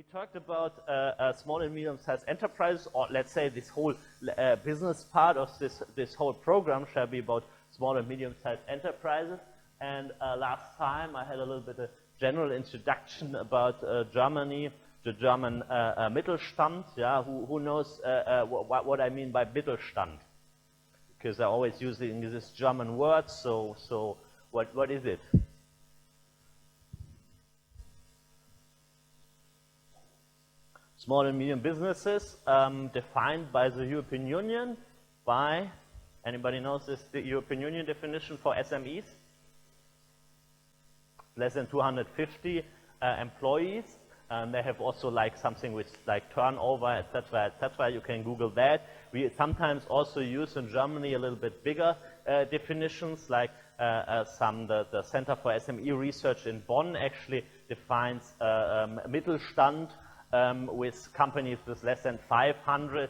we talked about small and medium-sized enterprises, or let's say this whole business part of this whole program shall be about small and medium-sized enterprises. And last time I had a little bit of general introduction about Germany, the German Mittelstand. Yeah, who knows what I mean by Mittelstand? Because I always use this German word. So what is it? Small and medium businesses defined by the European Union by, anybody knows this, the European Union definition for SMEs? Less than 250 employees. They have also like something with like turnover, etc., etc. You can Google that. We sometimes also use in Germany a little bit bigger definitions, like the Center for SME Research in Bonn actually defines Mittelstand with companies with less than 500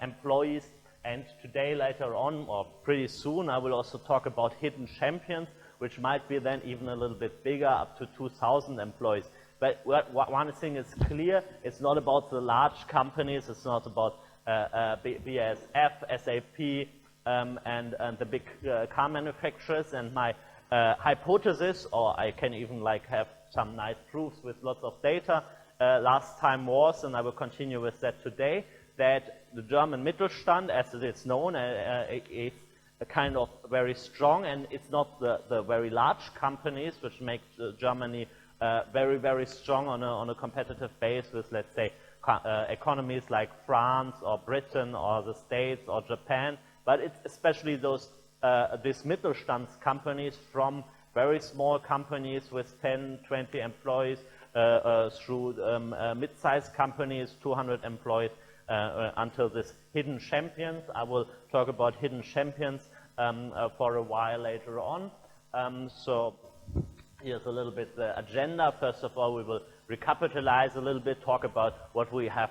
employees. And today, later on, or pretty soon, I will also talk about hidden champions, which might be then even a little bit bigger, up to 2,000 employees. But one thing is clear, it's not about the large companies, it's not about BASF, SAP, and the big car manufacturers. And my hypothesis, or I can even like have some nice proofs with lots of data, last time was, and I will continue with that today, that the German Mittelstand, as it is known, is a kind of very strong, and it's not the very large companies which make Germany very, very strong on a competitive base with, let's say, economies like France or Britain or the States or Japan, but it's especially these Mittelstand companies, from very small companies with 10, 20 employees through mid-sized companies, 200 employees, until this hidden champions. I will talk about hidden champions for a while later on. So here's a little bit the agenda. First of all, we will recapitalize a little bit, talk about what we have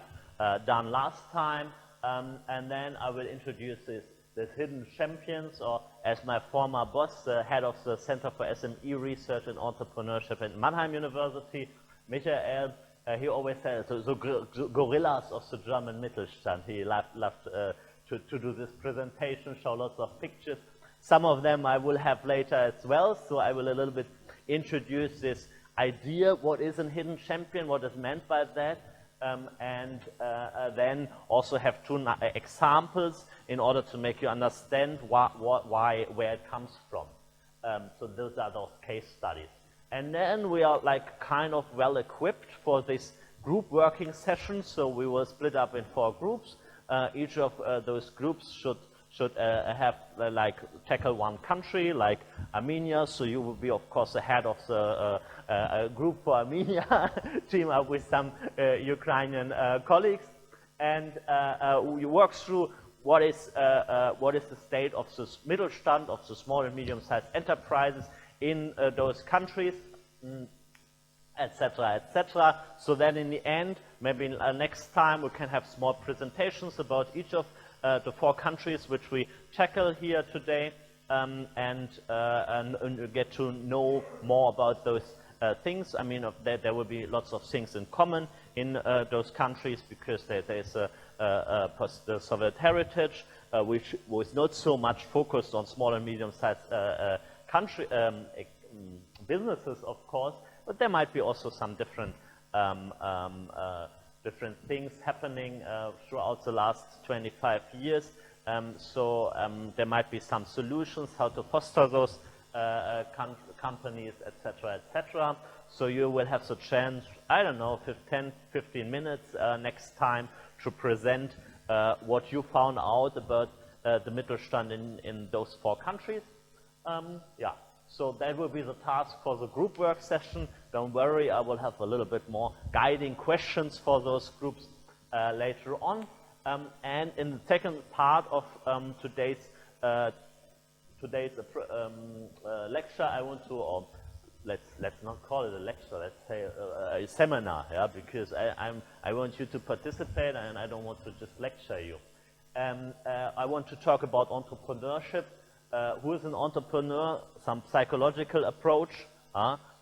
done last time, and then I will introduce this hidden champions, or as my former boss, the head of the Center for SME Research and Entrepreneurship at Mannheim University, Michael, he always said, so gorillas of the German Mittelstand. He loved to do this presentation, show lots of pictures. Some of them I will have later as well, so I will a little bit introduce this idea, what is a hidden champion, what is meant by that, and then also have two examples in order to make you understand where it comes from. So those are those case studies. And then we are like kind of well equipped for this group working session. So we will split up in 4 groups. Each of those groups should have like tackle one country, like Armenia. So you will be, of course, the head of the group for Armenia, team up with some Ukrainian colleagues, and you work through what is the state of the Mittelstand, of the small and medium-sized enterprises in those countries, etc., etc. So then in the end, maybe next time we can have small presentations about each of the 4 countries which we tackle here today, and get to know more about those things. I mean, there will be lots of things in common in those countries, because there is a post-Soviet heritage, which was not so much focused on small and medium-sized businesses, of course, but there might be also some different things happening throughout the last 25 years. So there might be some solutions how to foster those companies, etc., etc. So you will have the chance, I don't know, 10-15 minutes next time to present what you found out about the Mittelstand in those 4 countries. Yeah. So that will be the task for the group work session. Don't worry, I will have a little bit more guiding questions for those groups later on. And in the second part of today's lecture, I want to, or let's not call it a lecture, let's say a seminar, yeah, because I want you to participate, and I don't want to just lecture you. I want to talk about entrepreneurship. Who is an entrepreneur? Some psychological approach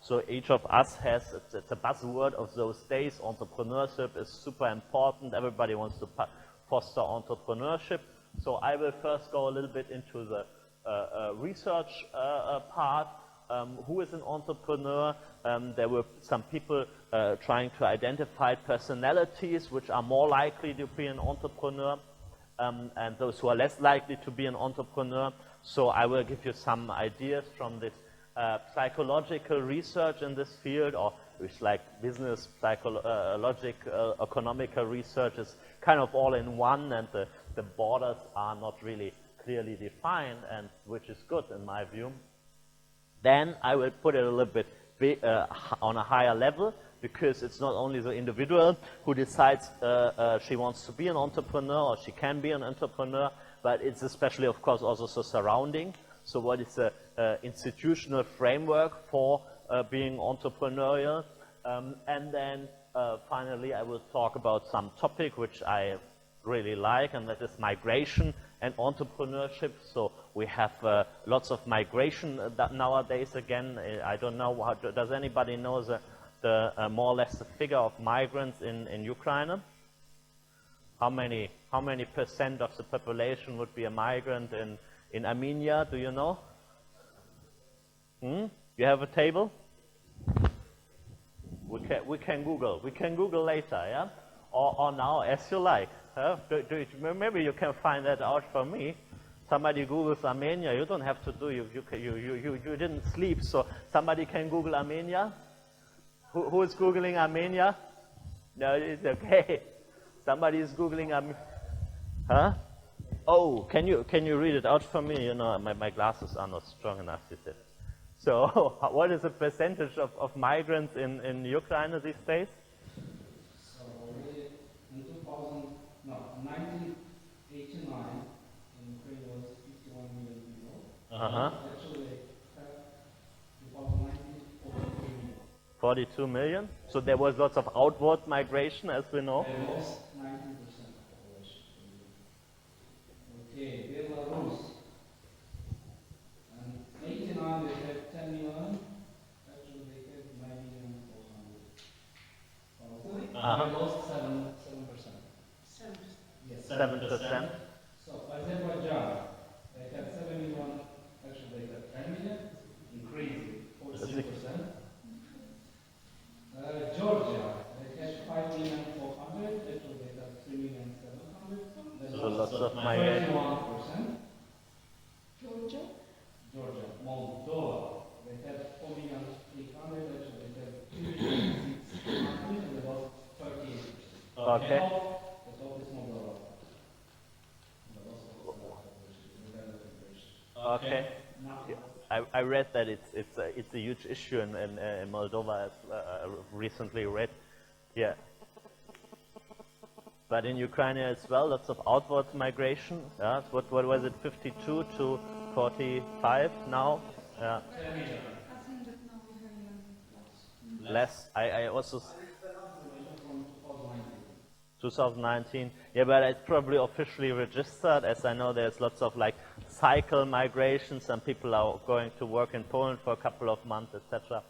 So each of us has, it's a buzzword of those days, entrepreneurship is super important, everybody wants to foster entrepreneurship. So I will first go a little bit into the research part. Who is an entrepreneur? There were some people trying to identify personalities which are more likely to be an entrepreneur, and those who are less likely to be an entrepreneur. So I will give you some ideas from this psychological research in this field, or which like business, psychological, economical research is kind of all in one, and the borders are not really clearly defined, and which is good in my view. Then I will put it a little bit on a higher level, because it's not only the individual who decides she wants to be an entrepreneur or she can be an entrepreneur, but it's especially, of course, also the surrounding. So what is the institutional framework for being entrepreneurial? And then finally I will talk about some topic which I really like, and that is migration and entrepreneurship. So we have lots of migration nowadays again. I don't know, does anybody know the more or less the figure of migrants in Ukraine? How many percent of the population would be a migrant in Armenia? Do you know? You have a table? We can Google. We can Google later, yeah? Or now, as you like. Maybe you can find that out for me. Somebody Googles Armenia. You don't have to do. You didn't sleep, so somebody can Google Armenia. Who is Googling Armenia? No, it's okay. Somebody is Googling Armenia. Huh? Oh, can you read it out for me? You know, my glasses are not strong enough, you said. So, what is the percentage of migrants in Ukraine these days? So, in 1989, in Ukraine was 51 million people. Actually, 2019, 42 million. 42 million? So there was lots of outward migration, as we know. They lost 90% of population. Okay, Belarus. And 89 they had 10 million. Actually they had 9 million 400. They lost 7%. 7%. Yes. 7%. So Azerbaijan, they had 7 million. Actually they had 10 million, increasing 43%. Georgia, they had 5 million 400. Actually they had 3 million 700. So lots of migration. 21%. Georgia? Georgia, Moldova, they had 4 million 800, actually they had 2 million 600, and they lost 13%. Okay. The top is Moldova. The loss of population. Okay. I read that it's a huge issue in Moldova. I recently read, yeah. But in Ukraine as well, lots of outward migration. Yeah. What was it? 52 to 45 now. Yeah. I think that now we have Less. I also. 2019. Yeah, but it's probably officially registered, as I know there's lots of like cycle migration. Some people are going to work in Poland for a couple of months, etc.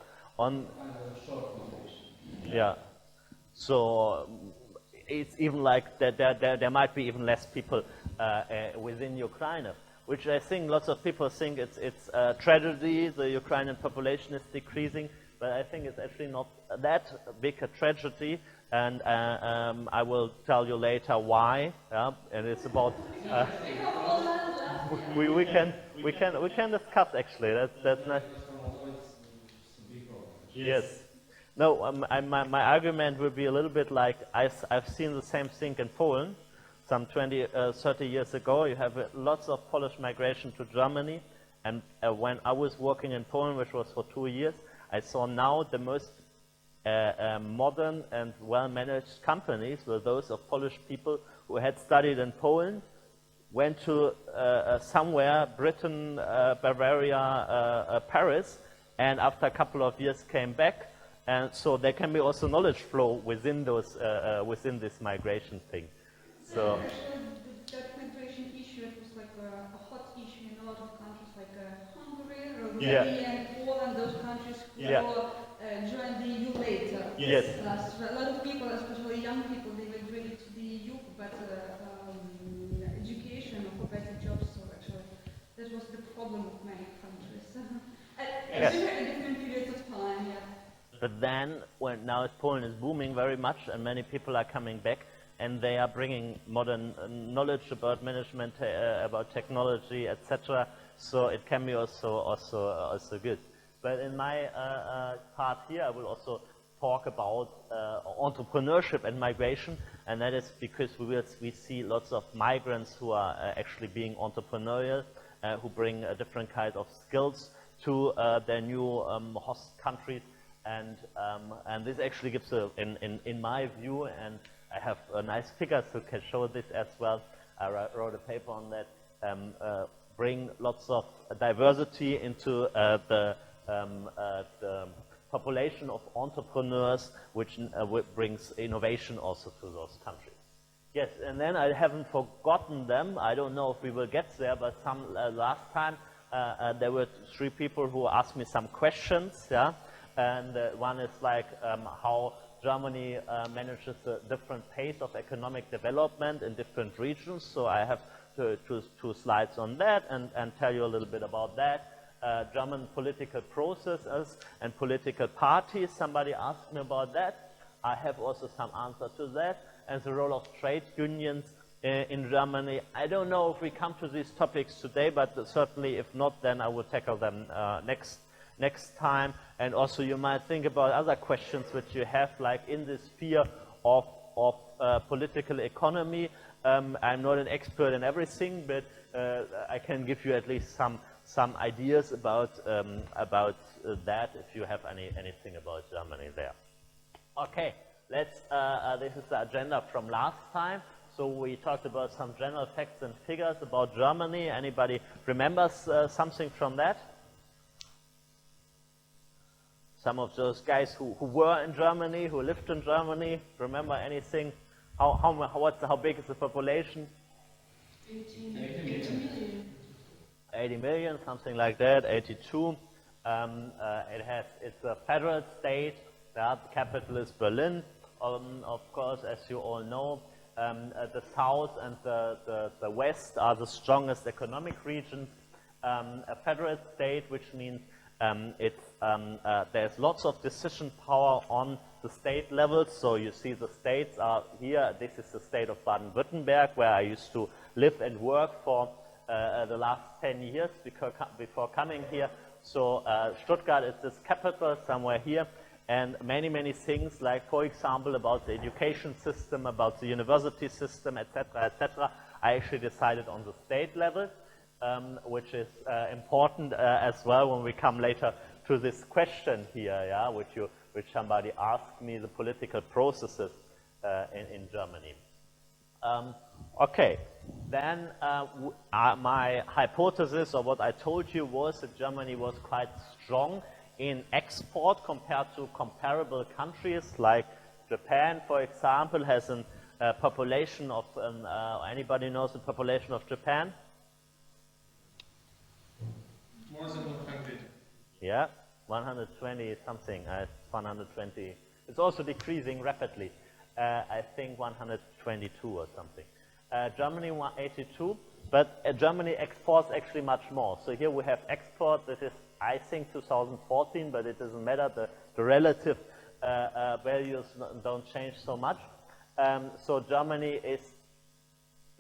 Yeah. So it's even like there might be even less people within Ukraine, which I think lots of people think it's a tragedy. The Ukrainian population is decreasing, but I think it's actually not that big a tragedy. And I will tell you later why. Yeah? And it's about we can discuss actually. That's nice. Yes. No, my argument will be a little bit like I've seen the same thing in Poland. Some 20, 30 years ago, you have lots of Polish migration to Germany. And when I was working in Poland, which was for 2 years, I saw now the most modern and well-managed companies were those of Polish people who had studied in Poland, went to somewhere, Britain, Bavaria, Paris, and after a couple of years came back. And so there can be also knowledge flow within those within this migration thing. So that migration issue, it was like a hot issue in a lot of countries like Hungary, Yeah. Romania, and Poland. Those countries who Yeah. were Yes. Plus, a lot of people, especially young people, they will bring it to the EU for better education or for better jobs. So actually, that was the problem of many countries. Yes. At different periods of time, yeah. But then, when now Poland is booming very much, and many people are coming back, and they are bringing modern knowledge about management, about technology, etc. So it can be also good. But in my part here, I will also talk about entrepreneurship and migration, and that is because we see lots of migrants who are actually being entrepreneurial, who bring a different kind of skills to their new host countries, and this actually gives in my view, and I have nice figures who can show this as well. I wrote a paper on that. Bring lots of diversity into the population of entrepreneurs, which brings innovation also to those countries. Yes, and then I haven't forgotten them. I don't know if we will get there, but last time there were 3 people who asked me some questions. Yeah, and one is like how Germany manages a different pace of economic development in different regions. So I have two slides on that and tell you a little bit about that. German political processes and political parties. Somebody asked me about that. I have also some answer to that. And the role of trade unions in Germany. I don't know if we come to these topics today, but certainly if not, then I will tackle them next time. And also you might think about other questions which you have, like in the sphere of political economy. I'm not an expert in everything, but I can give you at least some ideas about that if you have anything about Germany there. Okay, let's. This is the agenda from last time. So we talked about some general facts and figures about Germany. Anybody remembers something from that? Some of those guys who were in Germany, who lived in Germany, remember anything? How big is the population? 80 million. 80 million, something like that, 82. It's a federal state. The capital is Berlin, of course, as you all know. The south and the west are the strongest economic regions. A federal state, which means there's lots of decision power on the state level. So you see the states are here. This is the state of Baden-Württemberg, where I used to live and work for the last 10 years before coming here. So Stuttgart is this capital somewhere here. And many things, like, for example, about the education system, about the university system, etc., I actually decided on the state level, which is important as well when we come later to this question here, yeah, which somebody asked me, the political processes in Germany. Okay, then my hypothesis, or what I told you, was that Germany was quite strong in export compared to comparable countries, like Japan, for example, has a population of, anybody knows the population of Japan? More than 100. Yeah, 120 something, 120. It's also decreasing rapidly. I think 122 or something. Germany 182, but Germany exports actually much more. So here we have export. This is, I think, 2014, but it doesn't matter. The relative values don't change so much. So Germany is,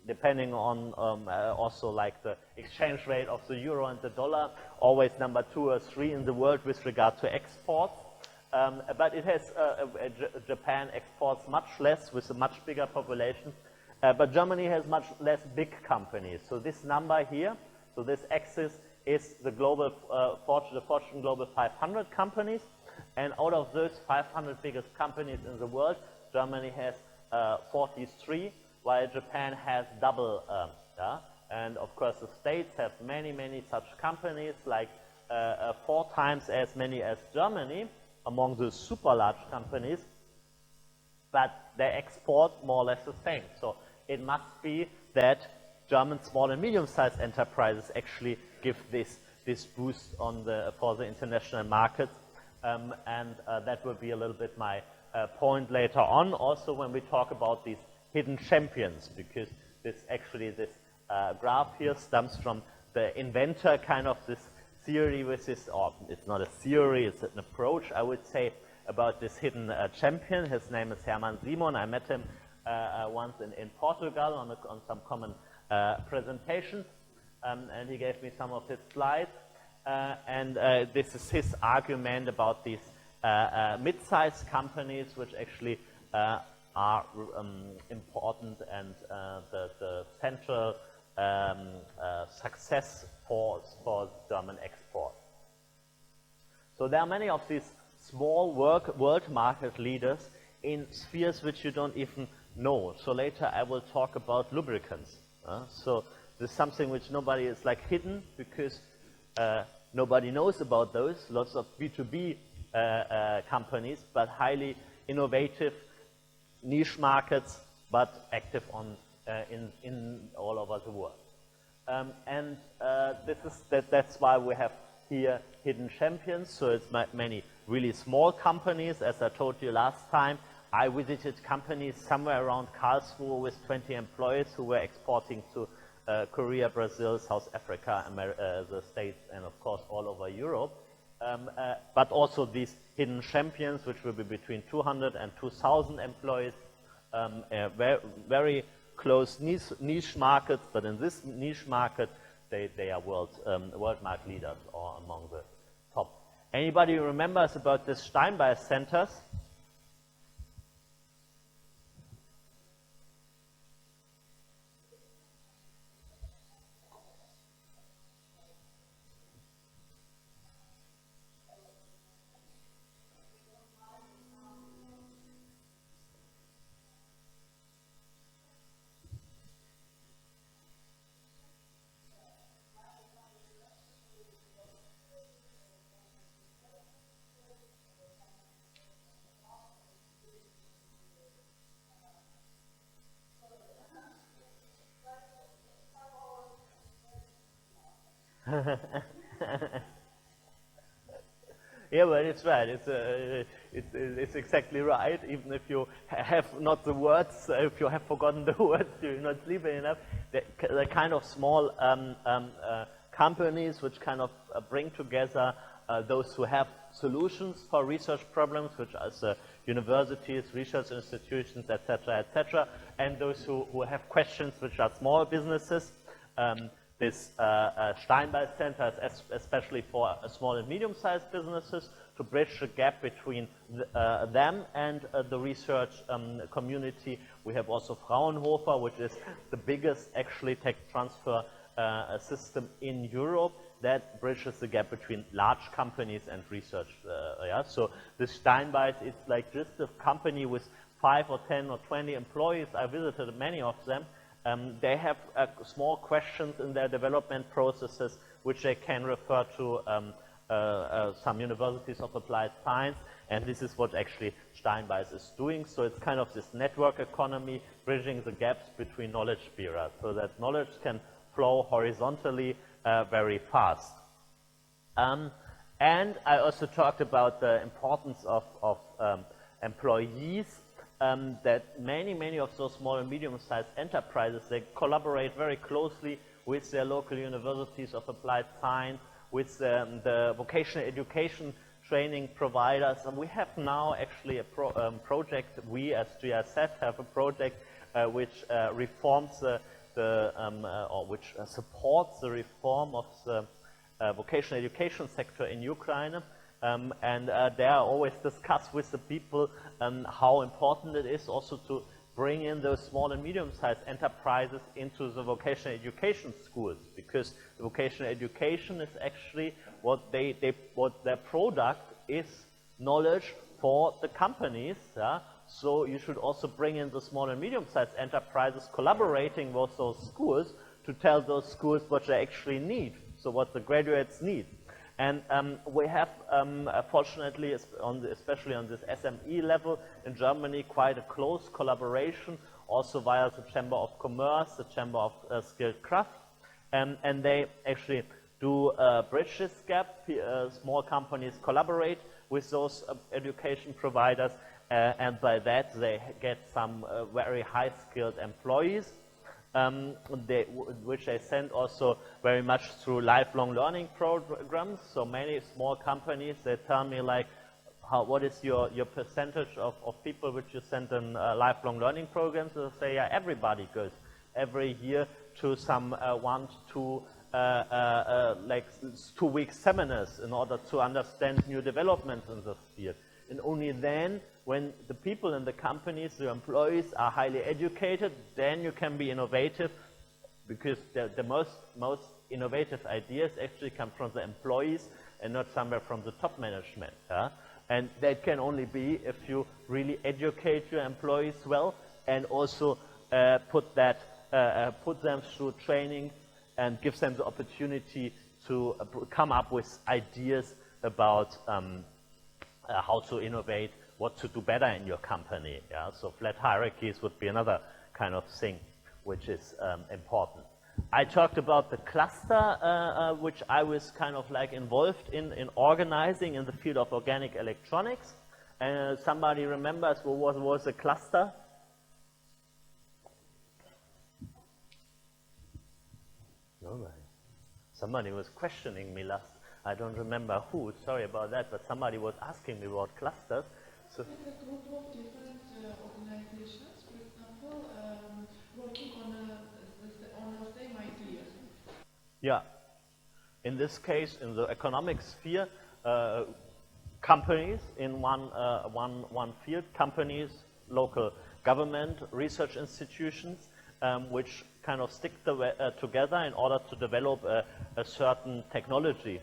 depending on also like the exchange rate of the euro and the dollar, always number 2 or 3 in the world with regard to exports. But it has, Japan exports much less with a much bigger population. But Germany has much less big companies. So this number here, so this axis is the global Fortune Global 500 companies. And out of those 500 biggest companies in the world, Germany has 43, while Japan has double. And of course, the states have many such companies, like 4 times as many as Germany among the super large companies, but they export more or less the same. So it must be that German small and medium-sized enterprises actually give this boost for the international markets, and that will be a little bit my point later on, also when we talk about these hidden champions, because this graph here stems from the inventor, kind of this theory with this, or it's not a theory, it's an approach, I would say, about this hidden champion. His name is Hermann Simon. I met him once in Portugal on some common presentations, and he gave me some of his slides. This is his argument about these mid-sized companies, which actually are important and the central success for German export. So there are many of these small world market leaders in spheres which you don't even know. So later I will talk about lubricants. So this is something which nobody is like hidden, because nobody knows about those. Lots of B2B companies, but highly innovative niche markets, but active on in all over the world. That's why we have here hidden champions. So it's many really small companies. As I told you last time, I visited companies somewhere around Karlsruhe with 20 employees who were exporting to Korea, Brazil, South Africa, the States, and of course all over Europe. But also these hidden champions, which will be between 200 and 2,000 employees, very close niche markets, but in this niche market, they are world market leaders, or among the top. Anybody remembers about the Steinbeis centers? Yeah, but it's right. It's exactly right. Even if you have not the words, if you have forgotten the words, you're not sleeping enough. The kind of small companies which kind of bring together those who have solutions for research problems, which are universities, research institutions, etc., and those who have questions, which are small businesses. This Steinbeis Center is especially for small and medium-sized businesses, to bridge the gap between them and the research community. We have also Fraunhofer, which is the biggest actually tech transfer system in Europe, that bridges the gap between large companies and research. So the Steinbeis is like just a company with 5 or 10 or 20 employees. I visited many of them. They have small questions in their development processes, which they can refer to some universities of applied science, and this is what actually Steinbeis is doing. So it's kind of this network economy, bridging the gaps between knowledge bearers, so that knowledge can flow horizontally very fast. And I also talked about the importance of employees. That many of those small and medium-sized enterprises, they collaborate very closely with their local universities of applied science, with the vocational education training providers. And we have now actually a project, we as GIZ have a project which reforms or which supports the reform of the vocational education sector in Ukraine. They are always discussed with the people how important it is also to bring in those small and medium-sized enterprises into the vocational education schools, because the vocational education is actually what their product is, knowledge for the companies. So you should also bring in the small and medium-sized enterprises collaborating with those schools to tell those schools what they actually need, so what the graduates need. And we have, fortunately, especially on this SME level in Germany, quite a close collaboration, also via the Chamber of Commerce, the Chamber of Skilled Craft, and they actually do bridge this gap. Small companies collaborate with those education providers, and by that they get some very high-skilled employees, which they send also very much through lifelong learning programs. So many small companies, they tell me like, what is your percentage of people which you send in lifelong learning programs? They'll say, yeah, everybody goes every year to some 1 to 2 like 2-week seminars in order to understand new developments in this field. And only then, when the people in the companies, the employees, are highly educated, then you can be innovative, because the most innovative ideas actually come from the employees and not somewhere from the top management. And that can only be if you really educate your employees well, and also put them through training and give them the opportunity to come up with ideas about how to innovate, what to do better in your company. Yeah? So flat hierarchies would be another kind of thing which is important. I talked about the cluster, which I was kind of like involved in organizing in the field of organic electronics. Somebody remembers what was a cluster? Nobody. Somebody was questioning me last. I don't remember who, sorry about that, but somebody was asking me about clusters. So, a group of different organizations, for example, working on the same ideas. Yeah. In this case, in the economic sphere, companies in one field, companies, local government, research institutions, which kind of stick together in order to develop a certain technology.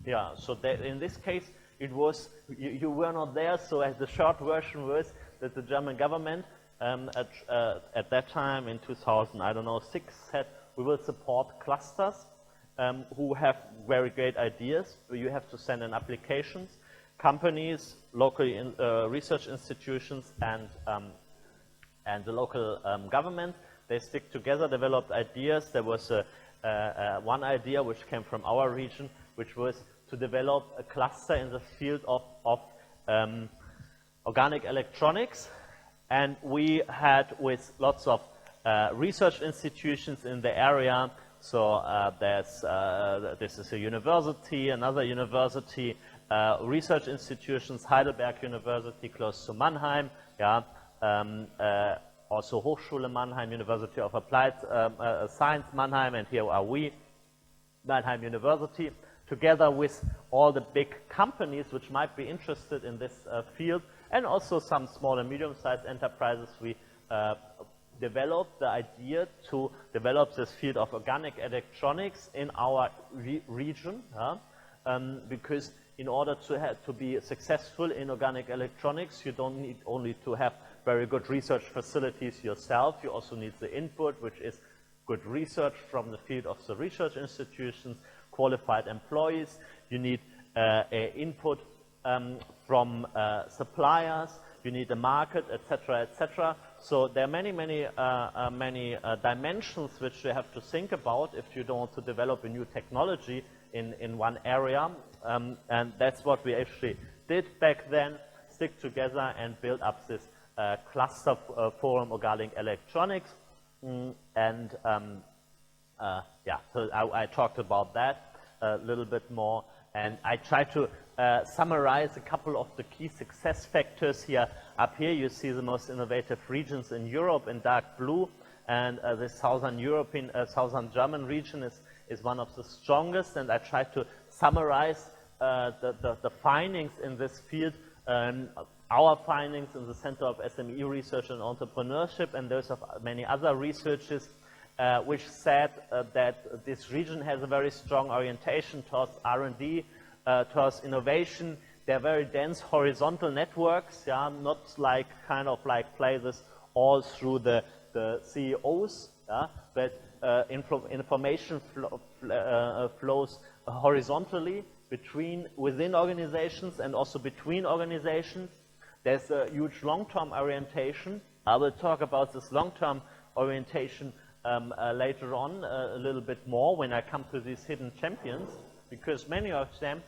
Yeah, so in this case, it was, you were not there, so the short version was that the German government at that time in 2006 said, we will support clusters who have very great ideas. You have to send in applications. Companies, local research institutions, and the local government, they stick together, developed ideas. There was one idea which came from our region, which was to develop a cluster in the field of organic electronics. And we had with lots of research institutions in the area. So this is a university, another university, research institutions, Heidelberg University close to Mannheim, yeah, also Hochschule Mannheim, University of Applied Science Mannheim, and here are we, Mannheim University, together with all the big companies which might be interested in this field, and also some small and medium-sized enterprises. We developed the idea to develop this field of organic electronics in our region, because in order to be successful in organic electronics, you don't need only to have very good research facilities yourself, you also need the input, which is good research from the field of the research institutions, qualified employees, you need input from suppliers, you need a market, etc., etc. So there are many dimensions which you have to think about if you don't want to develop a new technology in one area, and that's what we actually did back then, stick together and build up this cluster forum organic electronics, and yeah, so I talked about that a little bit more, and I tried to summarize a couple of the key success factors here. Up here you see the most innovative regions in Europe in dark blue, and the southern German region is one of the strongest, and I tried to summarize the findings in this field, our findings in the Center of SME Research and Entrepreneurship, and those of many other researchers, which said that this region has a very strong orientation towards R&D, towards innovation. They're very dense horizontal networks, yeah, not like kind of like play this all through the CEOs, yeah, but information flows horizontally within organizations and also between organizations. There's a huge long-term orientation. I will talk about this long-term orientation later on a little bit more when I come to these hidden champions, because many of them,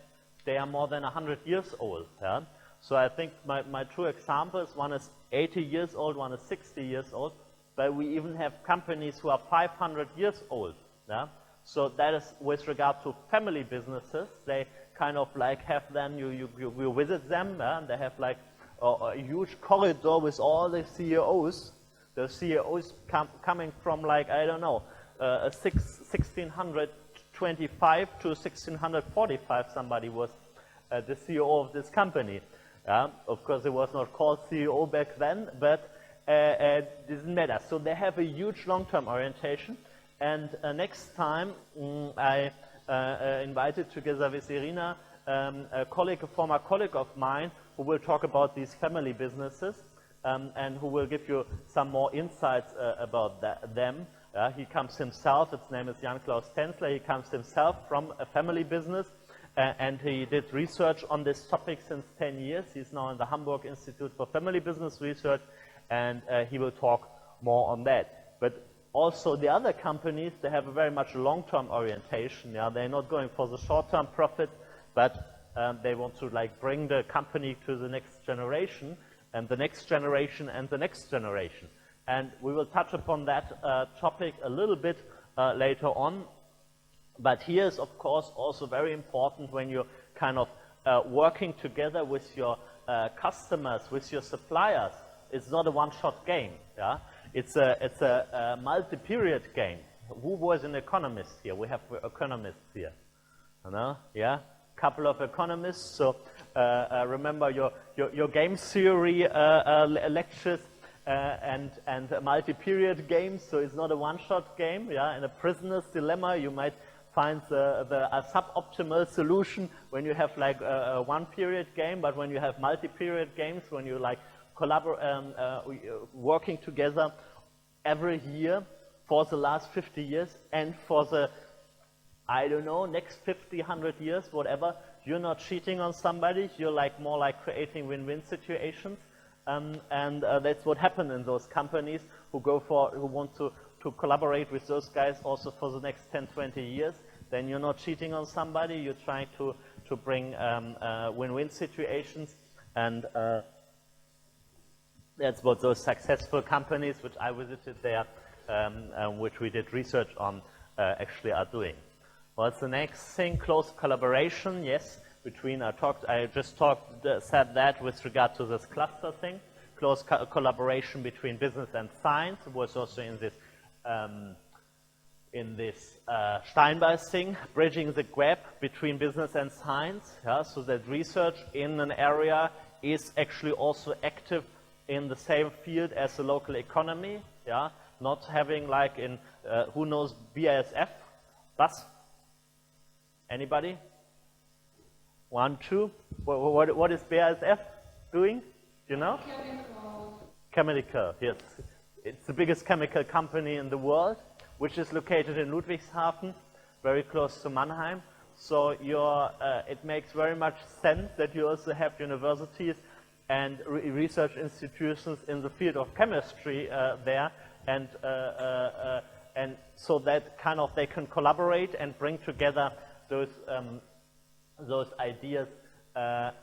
they are more than 100 years old. Yeah? So I think my two examples, one is 80 years old, one is 60 years old, but we even have companies who are 500 years old. Yeah? So that is with regard to family businesses. They kind of like have then, you visit them, and they have like a huge corridor with all the CEOs. The CEOs coming from like, I don't know, 1625 to 1645 somebody was the CEO of this company. Of course, it was not called CEO back then, but it doesn't matter. So they have a huge long-term orientation. And next time, I invited together with Irina a former colleague of mine who will talk about these family businesses and who will give you some more insights about them. He comes himself, his name is Jan-Klaus Tänzler, he comes himself from a family business and he did research on this topic since 10 years. He's now in the Hamburg Institute for Family Business Research and he will talk more on that. But also the other companies, they have a very much long-term orientation. Yeah? They're not going for the short-term profit, but they want to like bring the company to the next generation and the next generation and the next generation. And we will touch upon that topic a little bit later on. But here is, of course, also very important when you're kind of working together with your customers, with your suppliers. It's not a one-shot game. Yeah? It's a multi-period game. Who was an economist here? We have economists here. You know? Yeah? Couple of economists. So remember your game theory lectures and multi-period games. So it's not a one-shot game. Yeah? In a prisoner's dilemma, you might find a suboptimal solution when you have like a one-period game, but when you have multi-period games, when you like working together every year for the last 50 years and for the, I don't know, next 50, 100 years, whatever, you're not cheating on somebody, you're like more like creating win-win situations. And that's what happened in those companies who want to collaborate with those guys also for the next 10, 20 years. Then you're not cheating on somebody, you're trying to bring win-win situations. And that's what those successful companies, which I visited there, which we did research on, actually are doing. What's the next thing? Close collaboration, yes. I just said that with regard to this cluster thing. Close collaboration between business and science was also in this Steinbeis thing, bridging the gap between business and science. Yeah, so that research in an area is actually also active in the same field as the local economy. Yeah, not having like in who knows BASF? Bus? Anybody? 1, 2. What is BASF doing? Do you know? Chemical, yes. It's the biggest chemical company in the world, which is located in Ludwigshafen, very close to Mannheim. So it makes very much sense that you also have universities and research institutions in the field of chemistry there, and so that kind of they can collaborate and bring together those ideas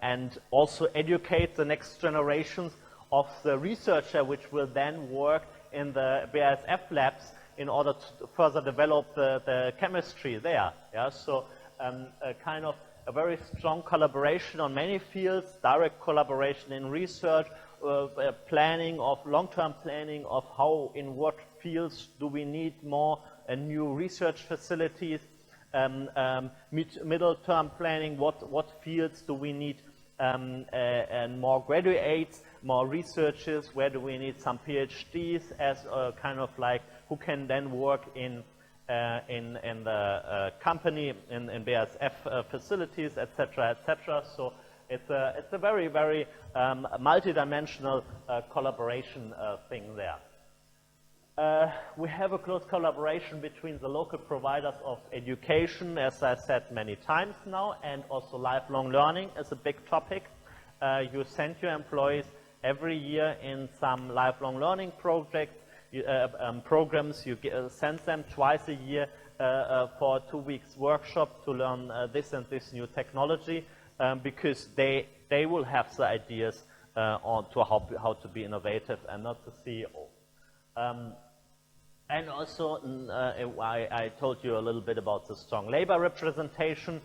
and also educate the next generations of the researcher, which will then work in the BASF labs in order to further develop the chemistry there. Yeah? So kind of a very strong collaboration on many fields, direct collaboration in research, planning of long-term planning of how, in what fields do we need more new research facilities, middle-term planning, what fields do we need and more graduates, more researchers, where do we need some PhDs as kind of like who can then work in the company, in BASF facilities, etc., etc. So it's a very, very multidimensional collaboration thing there. We have a close collaboration between the local providers of education, as I said many times now, and also lifelong learning is a big topic. You send your employees every year in some lifelong learning projects, programs. You send them twice a year for a 2 weeks workshop to learn this and this new technology, because they they will have the ideas on to how to be innovative and not the CEO. And also, I told you a little bit about the strong labor representation,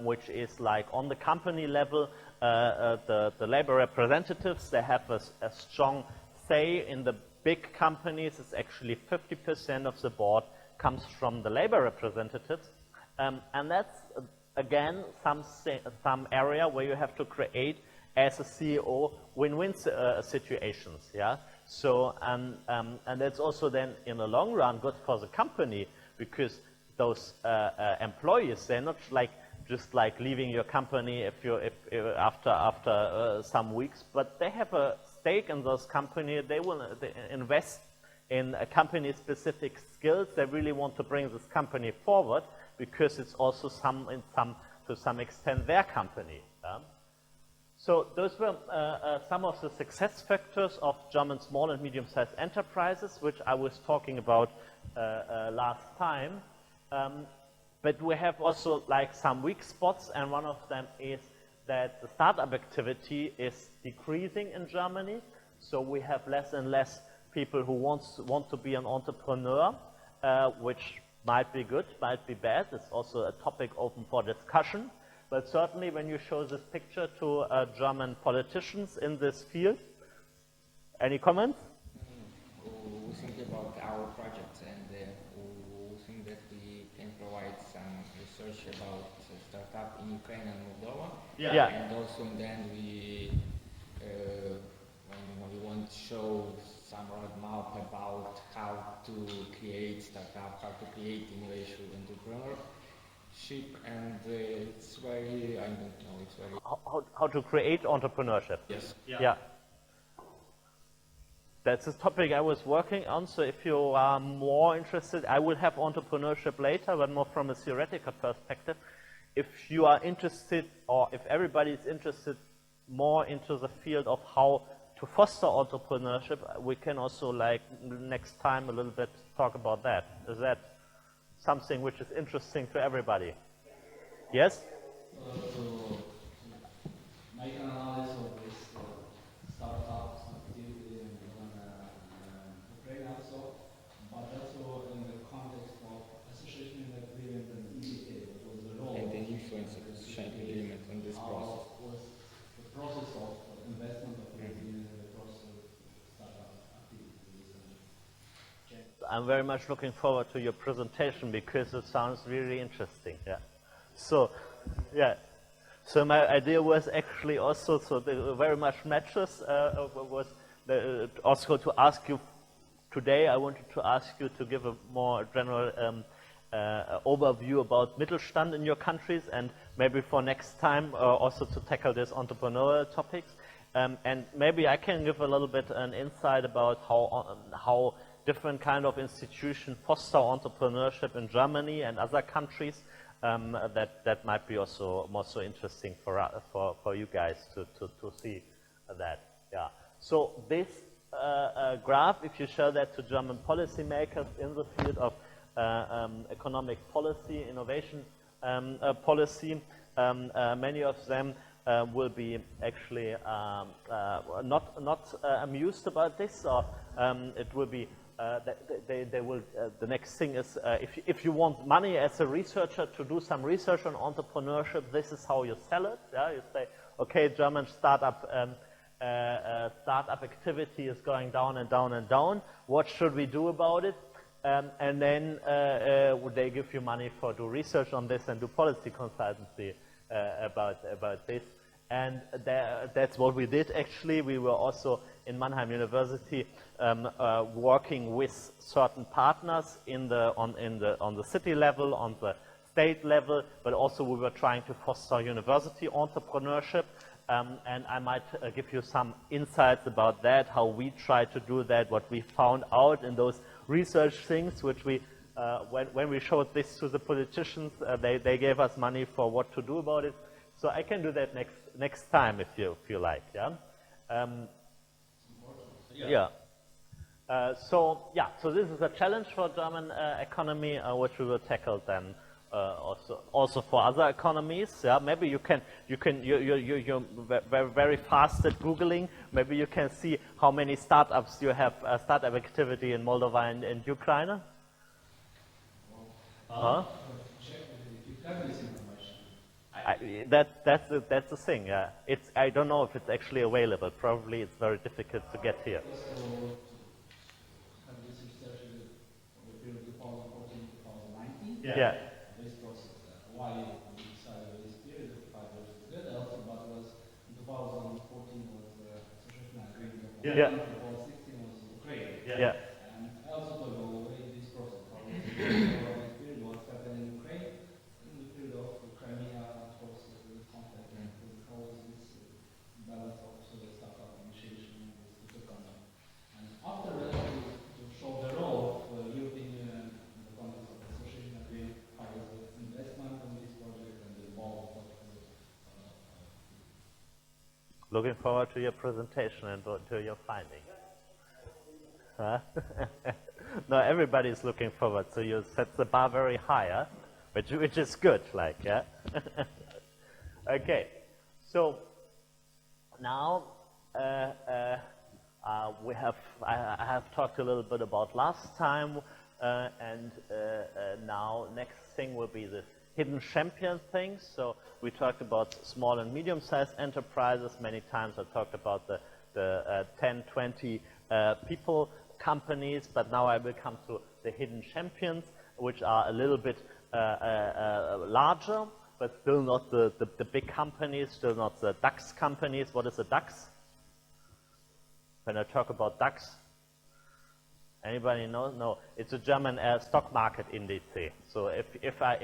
which is like on the company level, the labor representatives, they have a strong say in the big companies. It's actually 50% of the board comes from the labor representatives. And that's, again, some area where you have to create, as a CEO, win-win situations, yeah? So, and that's also then, in the long run, good for the company, because those employees, they're not like, just like leaving your company if after some weeks, but they have a stake in those companies. They will invest in a company-specific skills. They really want to bring this company forward, because it's also to some extent their company. Yeah? So those were some of the success factors of German small and medium-sized enterprises, which I was talking about last time. But we have also like some weak spots, and one of them is that the startup activity is decreasing in Germany. So we have less and less people who want to be an entrepreneur, which might be good, might be bad. It's also a topic open for discussion. But certainly when you show this picture to German politicians in this field, any comments? We think about our projects, and we think that we can provide some research about startup in Ukraine and Moldova. Yeah. And also in the end we want to show some roadmap about how to create startup, how to create innovation entrepreneurship, and it's very, I don't know, it's very... How to create entrepreneurship? Yes. Yeah. That's a topic I was working on, so if you are more interested, I will have entrepreneurship later, but more from a theoretical perspective. If you are interested, or if everybody is interested more into the field of how to foster entrepreneurship, we can also, like, next time a little bit talk about that. Is that something which is interesting to everybody? Yes? To make an analysis of this startups activity in Ukraine also, but also in the context of association agreement and EDA, what was the role And the influence of the association agreement on this process. Was the process of investment of in the process of startup activities. I'm very much looking forward to your presentation, because it sounds really interesting. Yeah. So, yeah. So my idea was actually also, so very much matches, was also to ask you today. I wanted to ask you to give a more general overview about Mittelstand in your countries, and maybe for next time also to tackle these entrepreneurial topics. And maybe I can give a little bit an insight about how different kind of institutions foster entrepreneurship in Germany and other countries. That might be also more so interesting for you guys to see that. Yeah. So this graph, if you show that to German policymakers in the field of economic policy, innovation policy, many of them will be actually not amused about this, or it will be they will. The next thing is if you want money as a researcher to do some research on entrepreneurship, this is how you sell it. Yeah, you say, okay, German startup activity is going down and down and down. What should we do about it? And then they give you money for do research on this and do policy consultancy about this. And that's what we did actually. We were also in Mannheim University working with certain partners on the city level, on the state level, but also we were trying to foster university entrepreneurship. And I might give you some insights about that, how we try to do that, what we found out in those research things, which we, when we showed this to the politicians, they gave us money for what to do about it. So I can do that next time if you like. Yeah. So this is a challenge for German economy, which we will tackle then also for other economies. Yeah, maybe you're very fast at Googling. Maybe you can see how many startups you have startup activity in Moldova and Ukraine. Huh? Check if you have this information. That's the thing. Yeah, I don't know if it's actually available. Probably it's very difficult to get here. Also, have this research for the period 2014-2019. Yeah. This process, why we decided this period of 5 years is good. Also, but was in 2014 was association agreement. Yeah. 2016 was Ukraine. Yeah. And I also told you this process, how was this period, what happened in Ukraine, in the period of Crimea, of course, the conflict, and how was this balance of also the startup initiation and this took on. And after that, to show the role of European Union in the context of the association agreement, how was the investment in this project and the involvement of Looking forward to your presentation and to your findings. Huh? No, everybody's looking forward. So you set the bar very high, huh? which is good, like, yeah. Okay, so now I have talked a little bit about last time, and now next thing will be the hidden champion things. So we talked about small and medium-sized enterprises. Many times I talked about the 10, 20 people companies, but now I will come to the hidden champions, which are a little bit larger, but still not the big companies, still not the DAX companies. What is a DAX? When I talk about DAX, anybody know? No, it's a German stock market index. So if I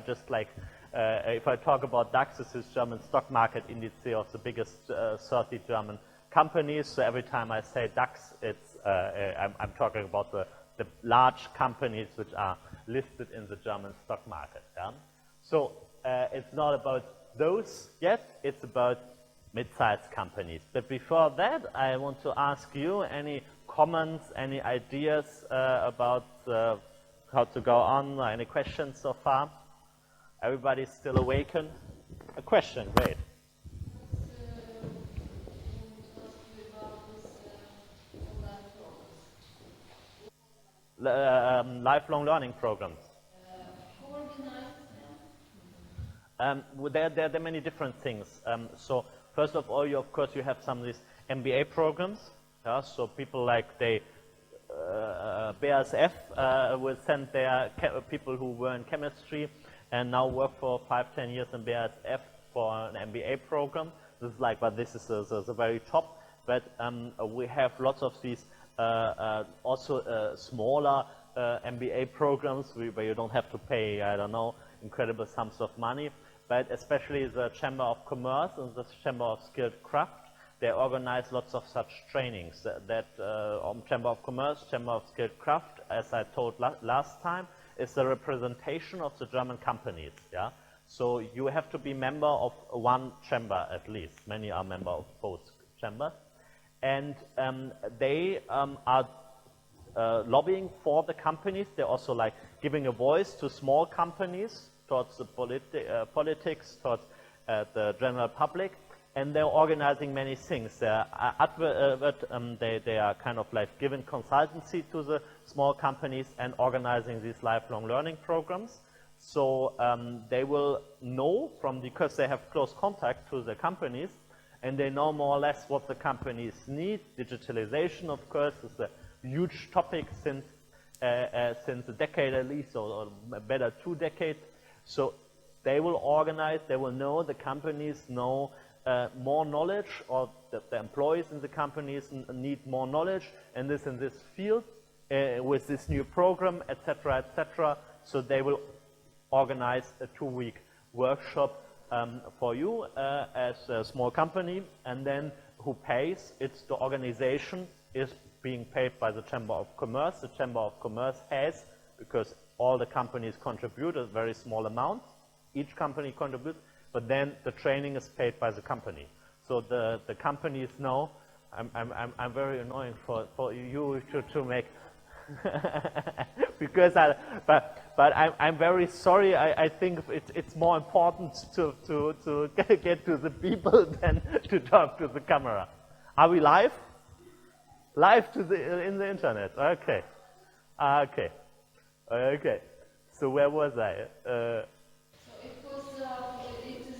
just like if I talk about DAX, this is German stock market index of the biggest 30 German companies. So every time I say DAX, it's I'm talking about the large companies which are listed in the German stock market. Yeah? So it's not about those yet. It's about mid-sized companies. But before that, I want to ask you any comments, any ideas about how to go on, any questions so far? Everybody's still awakened? A question, great. Lifelong learning programs. Who organizes Well, there are many different things. So first of all, of course, you have some of these MBA programs. Yeah? So people like BASF will send their people who were in chemistry and now work for 5-10 years in BASF for an MBA program. This is like, but this is the very top. But we have lots of these also smaller MBA programs where you don't have to pay, I don't know, incredible sums of money. But especially the Chamber of Commerce and the Chamber of Skilled Craft, they organize lots of such trainings. That Chamber of Commerce, Chamber of Skilled Craft, as I told last time, is the representation of the German companies. Yeah? So you have to be member of one chamber at least. Many are member of both chambers. And they are lobbying for the companies. They're also like giving a voice to small companies towards the politics, towards the general public, and they're organizing many things. They are kind of like giving consultancy to the small companies and organizing these lifelong learning programs. So they will know because they have close contact to the companies, and they know more or less what the companies need. Digitalization, of course, is a huge topic since a decade at least, or better 2 decades. So they will organize, they will know, the companies know more knowledge, or the employees in the companies need more knowledge, and this in this field, with this new program, etc., etc. So they will organize a 2-week workshop for you as a small company, and then who pays? It's the organization is being paid by the Chamber of Commerce. The Chamber of Commerce has, because all the companies contribute a very small amount, each company contributes, but then the training is paid by the company. So the companies know, I'm very annoying for you to make, because but I'm very sorry. I think it's more important to get to the people than to talk to the camera. Are we live? Live in the internet. Okay. Okay. Okay. So where was I? So it is the only business.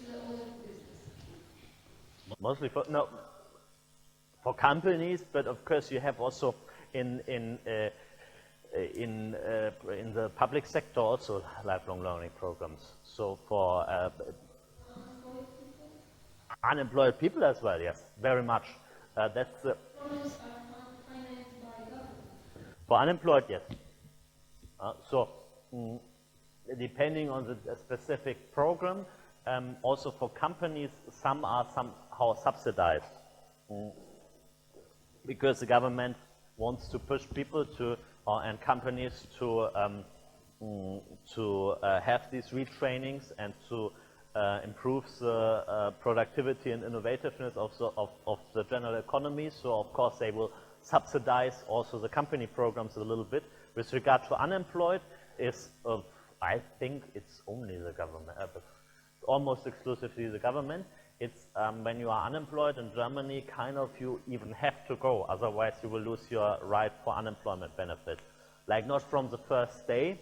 Mostly for companies, but of course you have also in the public sector also lifelong learning programs. So for unemployed people as well, yes, very much. That's Programs are financed by government. for unemployed, yes. Depending on the specific program, also for companies, some are somehow subsidized. Because the government wants to push people to and companies to have these retrainings and to improve the productivity and innovativeness of the general economy. So of course they will subsidize also the company programs a little bit. With regard to unemployed, I think it's only the government, almost exclusively the government. It's when you are unemployed in Germany, kind of you even have to go, otherwise you will lose your right for unemployment benefit. Like not from the first day,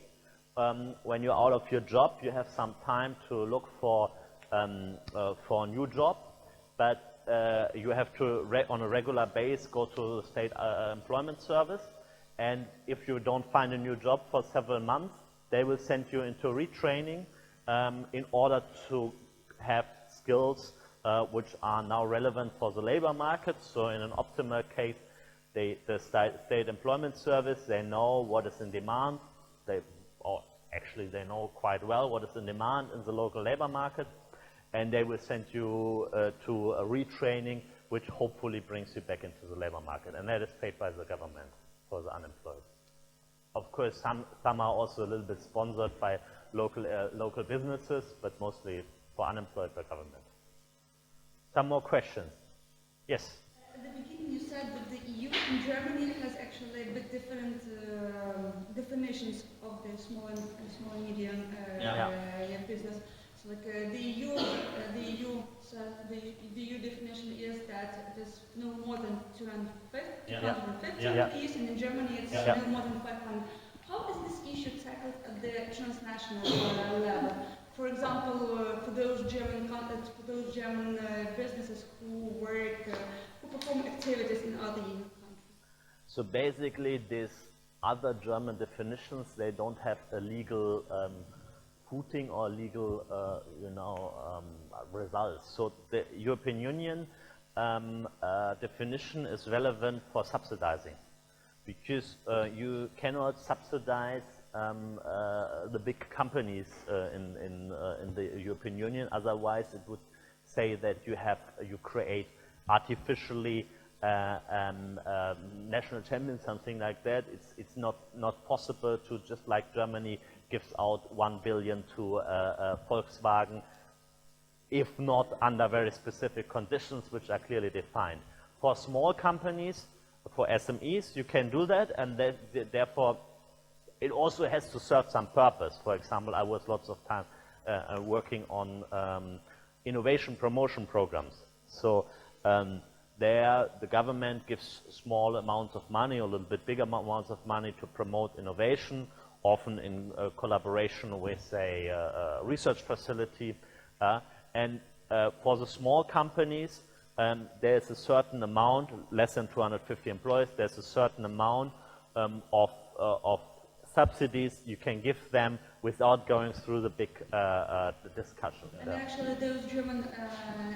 when you're out of your job, you have some time to look for a new job, but you have to, on a regular basis, go to the state employment service, and if you don't find a new job for several months, they will send you into retraining in order to have skills which are now relevant for the labor market. So in an optimal case, the state employment service, they know what is in demand. They know quite well what is in demand in the local labor market, and they will send you to a retraining which hopefully brings you back into the labor market, and that is paid by the government for the unemployed. Of course, some are also a little bit sponsored by local businesses, but mostly for unemployed by government. Some more questions? Yes? At the beginning you said that the EU in Germany has actually a bit different definitions of the small and medium business. So like the EU definition is that it is no more than 250 employees, and in Germany it's no more than 500. How is this issue tackled at the transnational level? For example, for those German businesses who perform activities in other EU countries. So basically, these other German definitions, they don't have a legal footing or legal, results. So the European Union definition is relevant for subsidizing, because you cannot subsidize the big companies in the European Union. Otherwise, it would say that you create artificially national champions, something like that. It's not possible to, just like Germany gives out 1 billion to Volkswagen, if not under very specific conditions which are clearly defined. For small companies, for SMEs, you can do that, and therefore it also has to serve some purpose. For example, I was lots of time working on innovation promotion programs. So there the government gives small amounts of money, or a little bit bigger amounts of money, to promote innovation, often in collaboration with a research facility. And for the small companies, there's a certain amount, less than 250 employees, there's a certain amount of subsidies you can give them without going through the big discussion. And actually those German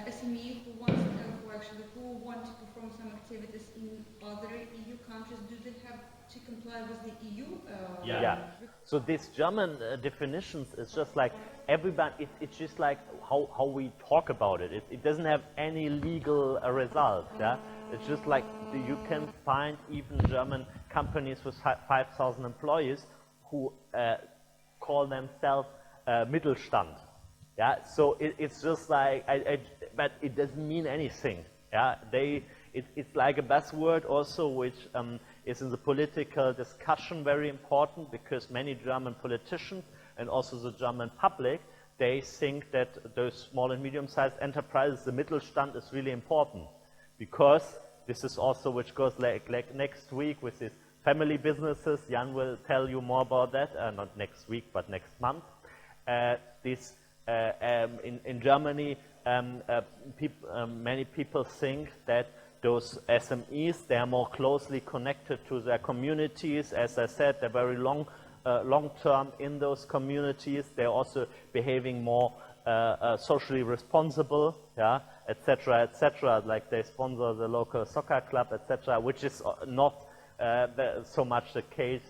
SMEs who want to perform some activities in other EU countries, do they have to comply with the EU? So these German definitions is just like everybody, it's just like how we talk about it. It doesn't have any legal result. It's just like you can find even German companies with 5,000 employees who call themselves Mittelstand. So it's just like, but it doesn't mean anything. It's like a buzzword also, which is in the political discussion very important, because many German politicians and also the German public, they think that those small and medium-sized enterprises, the Mittelstand, is really important, because this is also which goes like next week with these family businesses. Jan will tell you more about that, not next week, but next month. In Germany, many people think that those SMEs, they are more closely connected to their communities. As I said, they're very long-term in those communities. They're also behaving more socially responsible, yeah, etc., etc. Like they sponsor the local soccer club, etc., which is not so much the case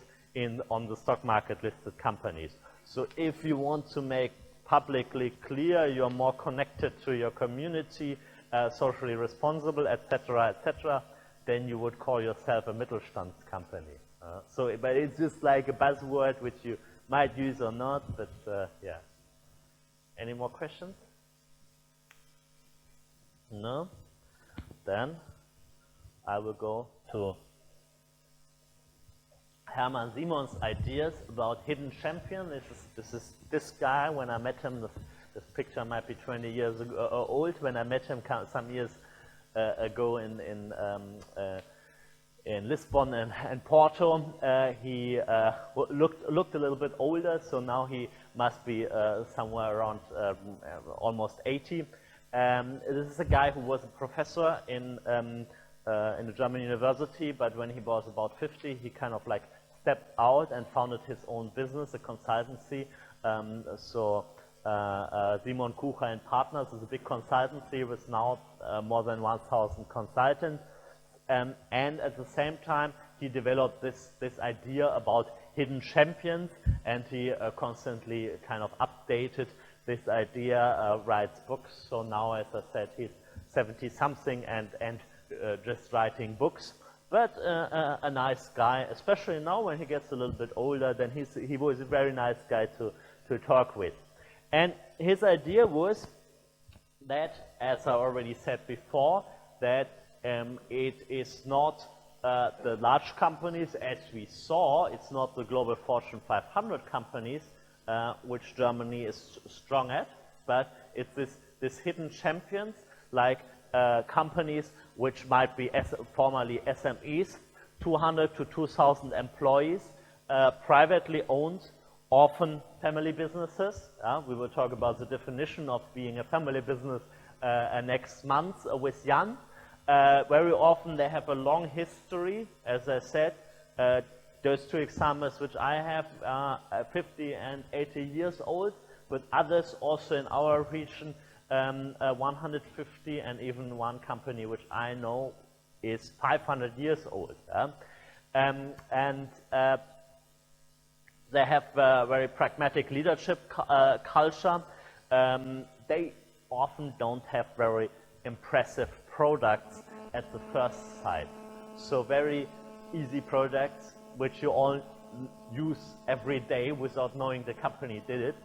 on the stock market listed companies. So if you want to make publicly clear you're more connected to your community, socially responsible, etc., etc., then you would call yourself a Mittelstand company. But it's just like a buzzword which you might use or not, but yeah. Any more questions? No? Then I will go to Hermann Simon's ideas about hidden champion. This guy, when I met him, this picture might be 20 years old. When I met him some years ago in Lisbon and Porto, he looked a little bit older, so now he must be somewhere around almost 80. This is a guy who was a professor in a German university, but when he was about 50, he kind of like stepped out and founded his own business, a consultancy. Simon Kucher and Partners is a big consultancy with now more than 1,000 consultants. And at the same time, he developed this idea about hidden champions, and he constantly kind of updated this idea, writes books. So now, as I said, he's 70-something and just writing books. But a nice guy, especially now when he gets a little bit older, then he was a very nice guy to talk with. And his idea was that, as I already said before, that it is not the large companies, as we saw, it's not the global Fortune 500 companies, which Germany is strong at, but it's this hidden champions, like companies which might be formerly SMEs, 200 to 2,000 employees, privately owned, often family businesses. We will talk about the definition of being a family business next month with Jan. Very often they have a long history, as I said. Those two examples which I have are 50 and 80 years old, but others also in our region 150, and even one company which I know is 500 years old. They have a very pragmatic leadership culture. They often don't have very impressive products at the first sight. So very easy products which you all use every day without knowing the company did it.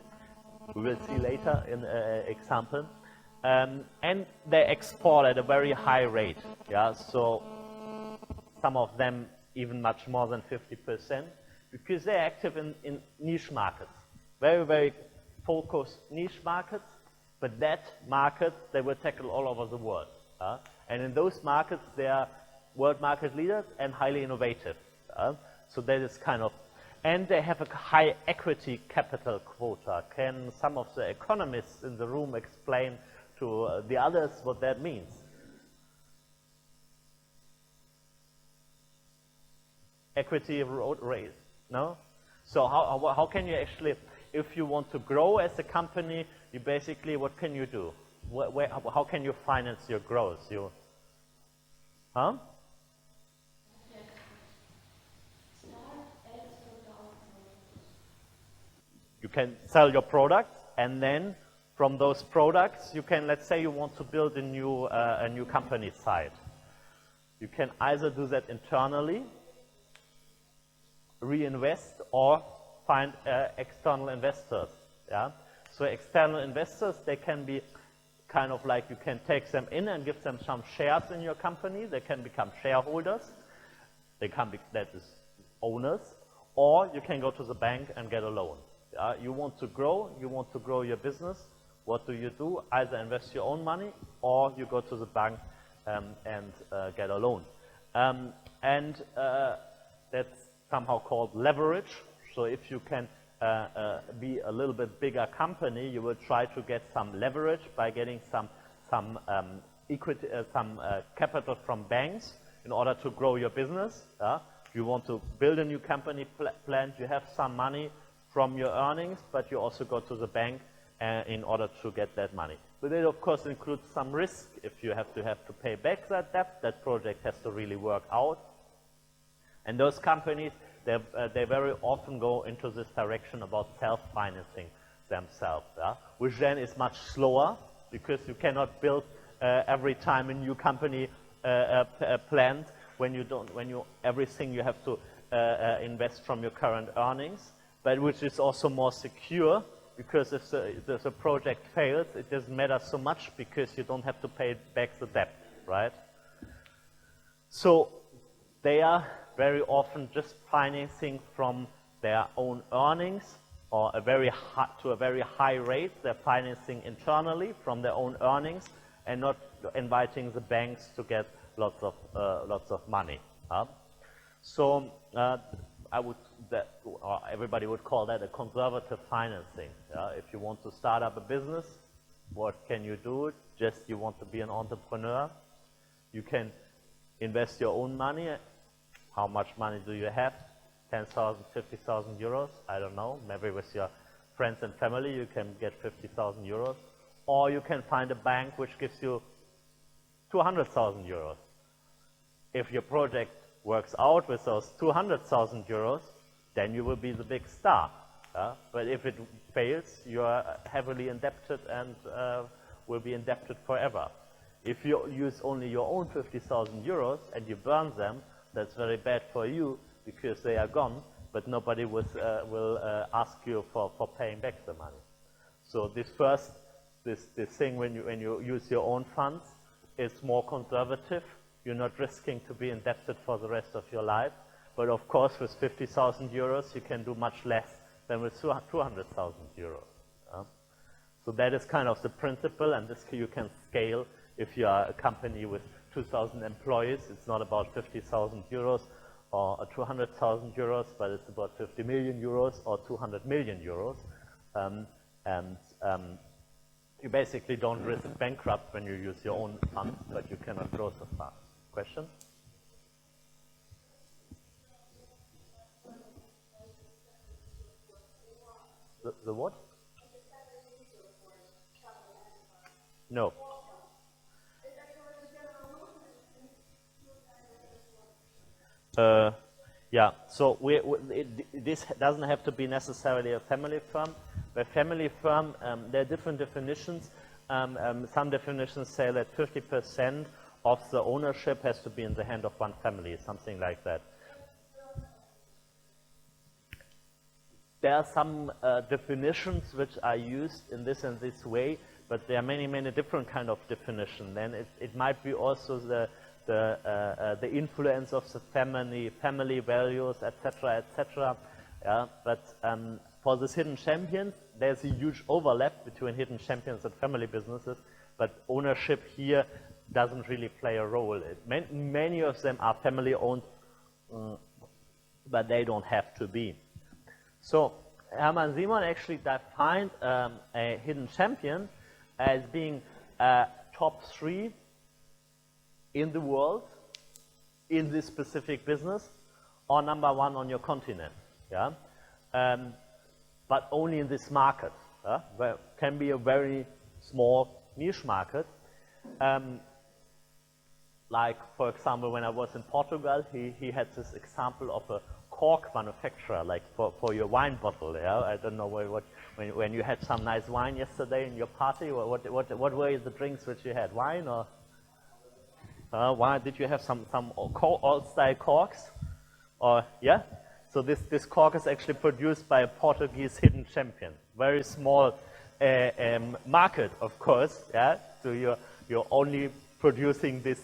We will see later in an example. And they export at a very high rate. Yeah, so some of them even much more than 50%, because they're active in niche markets. Very, very focused niche markets, but that market they will tackle all over the world. And in those markets they are world market leaders and highly innovative. So that is kind of, and they have a high equity capital quota. Can some of the economists in the room explain to the others what that means? Equity rate, no? So how can you actually, if you want to grow as a company, you basically, what can you do? How can you finance your growth? Huh? You can sell your products, and then from those products, you can, let's say you want to build a new company site. You can either do that internally, reinvest, or find external investors. Yeah. So external investors, they can be kind of like, you can take them in and give them some shares in your company. They can become shareholders. that is owners, or you can go to the bank and get a loan. You want to grow your business. What do? Either invest your own money, or you go to the bank and get a loan. That's somehow called leverage. So if you can be a little bit bigger company, you will try to get some leverage by getting some equity, capital from banks in order to grow your business. You want to build a new company plant, you have some money from your earnings, but you also go to the bank in order to get that money. But it of course includes some risk. If you have to pay back that debt, that project has to really work out. And those companies, they very often go into this direction about self-financing themselves, which then is much slower, because you cannot build every time a new company plant when everything you have to invest from your current earnings, but which is also more secure, because if the project fails, it doesn't matter so much, because you don't have to pay back the debt, right? So they are very often just financing from their own earnings, or to a very high rate. They're financing internally from their own earnings, and not inviting the banks to get lots of money. So everybody would call that a conservative financing. If you want to start up a business, what can you do? Just you want to be an entrepreneur. You can invest your own money. How much money do you have? 10,000, 50,000 euros? I don't know. Maybe with your friends and family you can get 50,000 euros. Or you can find a bank which gives you 200,000 euros. If your project works out with those 200,000 euros, then you will be the big star. But if it fails, you are heavily indebted and will be indebted forever. If you use only your own 50,000 euros and you burn them, that's very bad for you, because they are gone, but nobody will ask you for paying back the money. So this thing when you use your own funds, it's more conservative. You're not risking to be indebted for the rest of your life. But of course, with 50,000 euros, you can do much less than with 200,000 euros. So that is kind of the principle, and this you can scale if you are a company with 2,000 employees. It's not about 50,000 euros or 200,000 euros, but it's about 50 million euros or 200 million euros. You basically don't risk bankrupt when you use your own funds, but you cannot grow so fast. Question? The what? No. Yeah, so this doesn't have to be necessarily a family firm. By family firm, there are different definitions. Some definitions say that 50% of the ownership has to be in the hand of one family, something like that. There are some definitions which are used in this and this way, but there are many, many different kind of definitions. Then it might be also the influence of the family values, etc., etc. Yeah, but for these hidden champions, there's a huge overlap between hidden champions and family businesses, but ownership here doesn't really play a role. Many of them are family owned, but they don't have to be. So Hermann Simon actually defined a hidden champion as being top 3 in the world in this specific business, or number 1 on your continent. Yeah? But only in this market. Where it can be a very small niche market. Like, for example, when I was in Portugal, he had this example of a cork manufacturer, like for your wine bottle. Yeah? I don't know when you had some nice wine yesterday in your party, what were the drinks which you had? Wine or wine? Did you have some old-style corks? Or yeah? So this cork is actually produced by a Portuguese hidden champion. Very small market, of course. Yeah. So you're only producing this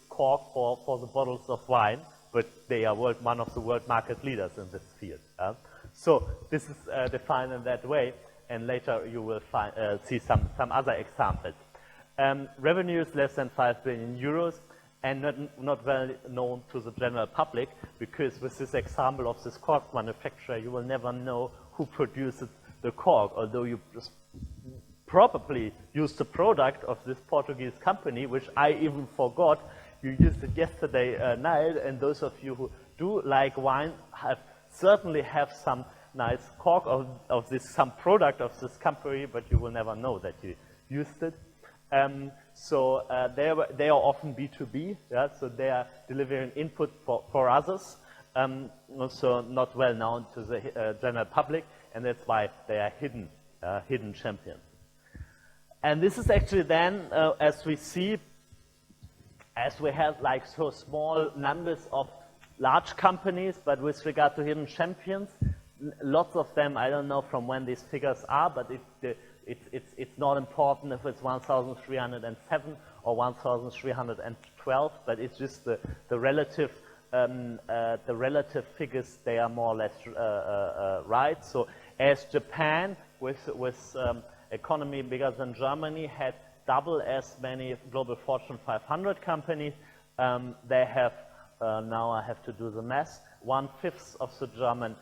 cork for the bottles of wine, but they are one of the world market leaders in this field. So this is defined in that way, and later you will see some other examples. Revenues less than 5 billion euros, and not well known to the general public, because with this example of this cork manufacturer, you will never know who produced the cork, although you probably used the product of this Portuguese company, which I even forgot. You used it yesterday night, and those of you who do like wine certainly have some nice cork of this, some product of this company, but you will never know that you used it. So they are often B2B, yeah? So they are delivering input for others, also not well known to the general public, and that's why they are hidden champions. And this is actually then, as we see, as we have like so small numbers of large companies, but with regard to hidden champions, lots of them, I don't know from when these figures are, but it's not important if it's 1,307 or 1,312, but it's just the relative figures, they are more or less right. So as Japan, with economy bigger than Germany, had double as many global Fortune 500 companies, they have, now I have to do the math, 1/5 of the German